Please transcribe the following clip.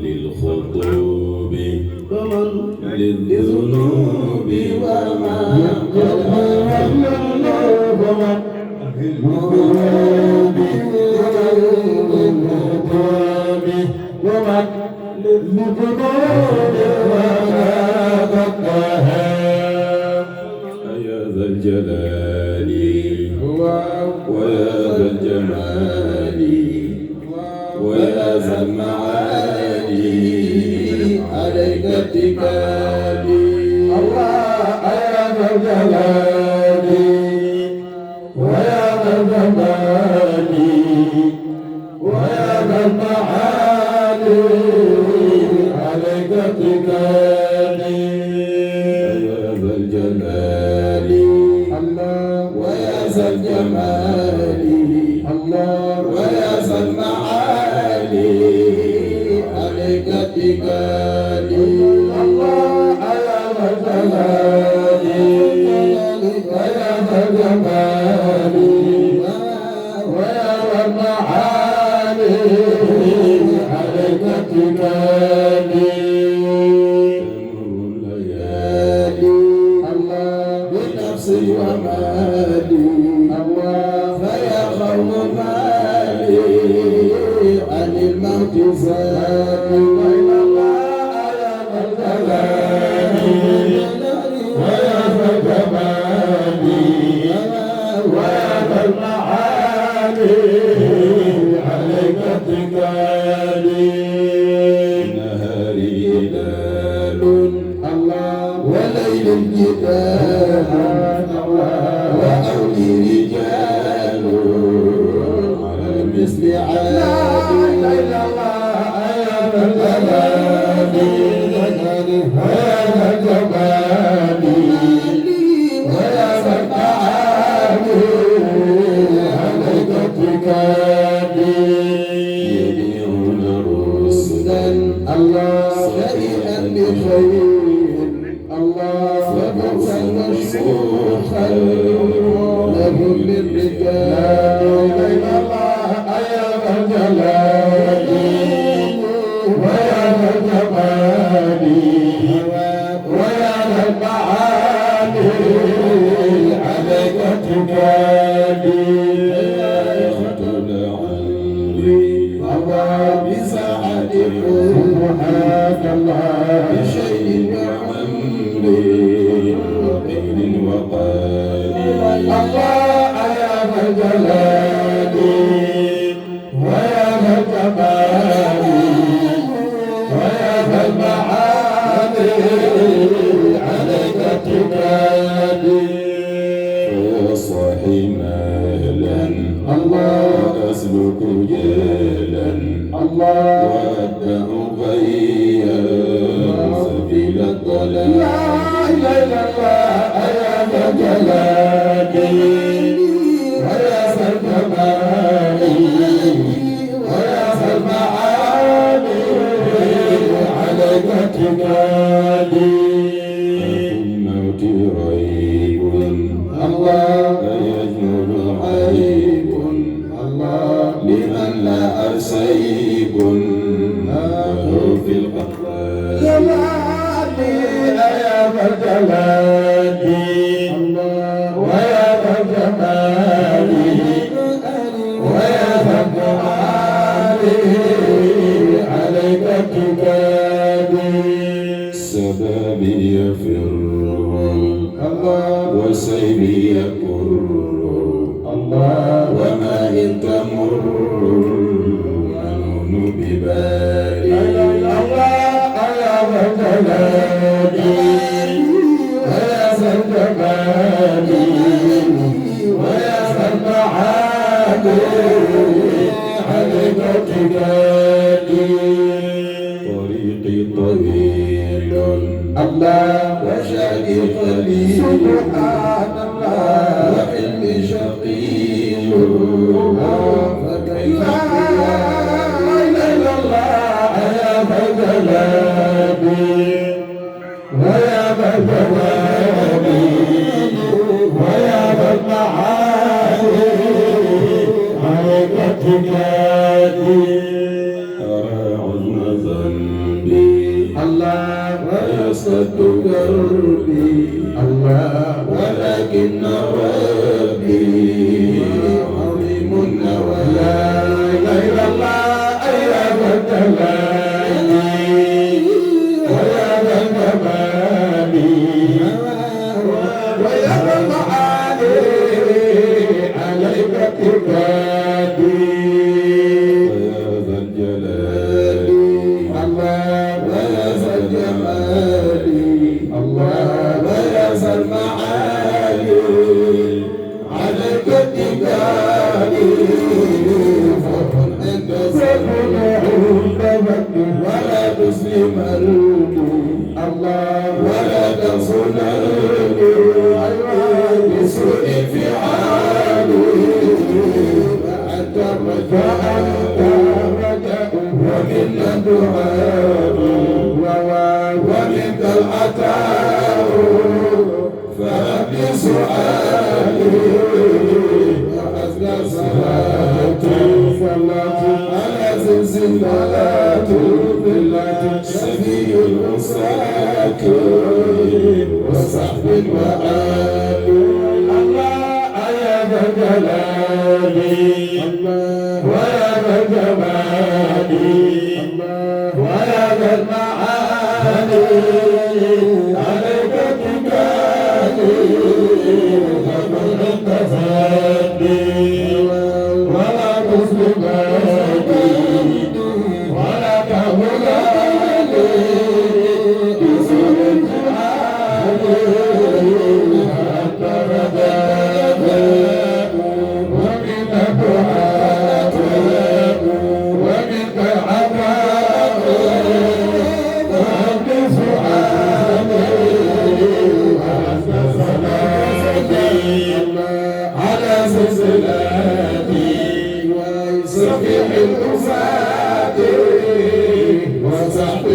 للخطوب للذنوب وما يا ذا الجلال ويا ذا الجمال ويا ذا المعالي عليك اتكالي الله يا ذا الجلال ويا ذا الجمال ويا ذا المعالي عليك اتكالي يا ذا الجلال الله ويا ذا الجمال الله ويا ذا المعالي عليك اتكالي الله يا ذا الجلال ويا ذا الجمال ويا ذا المعالي عليك اتكالي تمر الليالي الله بنفسي ومالي الله فيا قوم مالي عن الموت زادي ويا ذا الجمال ويا ذا المعالي عليك اتكالي نهاري هلال الله وليل الجبال وأولي رجال على مثل عالي يبيعون رسلا سريعا بخير فبوسا مشروخا لهم للرجال يقتل عمري بساعة بشيء وعمري وقيل وقال يا صاحي مهلا وأسلك جهلا وأبدأ غيا سبيل الضلال الموت ريب أيجمل عيب لمن لا أسيب وهو في القتال سبابي يفر وسيلي يكر وما إن تمر المنون ببالي طريقي طويل وشعري قليل وحلمي شقي فكيف ويا ذا الجلال ويا ذا المعالي عليك اتكالي أرى عظم ذنبي الله ويسد كربي الله ولكن ربي عظيم النوى لا إله إلا الله يا ذا الجلال ويا ذا الجمال ويا ذا المعالي عليك اتكالي ويا ذا الجلال الله ويا ذا الجمال الله ويا ذا المعالي عليك اتكالي فكن عند سكن ذنبي عند ولا تسلمن الله ولا تنصرني بسوء فعالي فأنت الرجاء ومنك الدعاء ومنك العطاء فهب لي سؤالي وأزكى صلاة على زلزلات شفيع المساكين وصحب وآل الله يا ذا الجلال ويا ذا الجمال ويا ذا المعالي عليك اتكالي فمن انتصرني ولا تسلمني ولا تهلكني بسوء الجهال أنت رجاء ومنك دعاء ومنك العطاء وأنت سؤالي وأنت صلاتي على سلسلاتي صفيح الأساد وصحب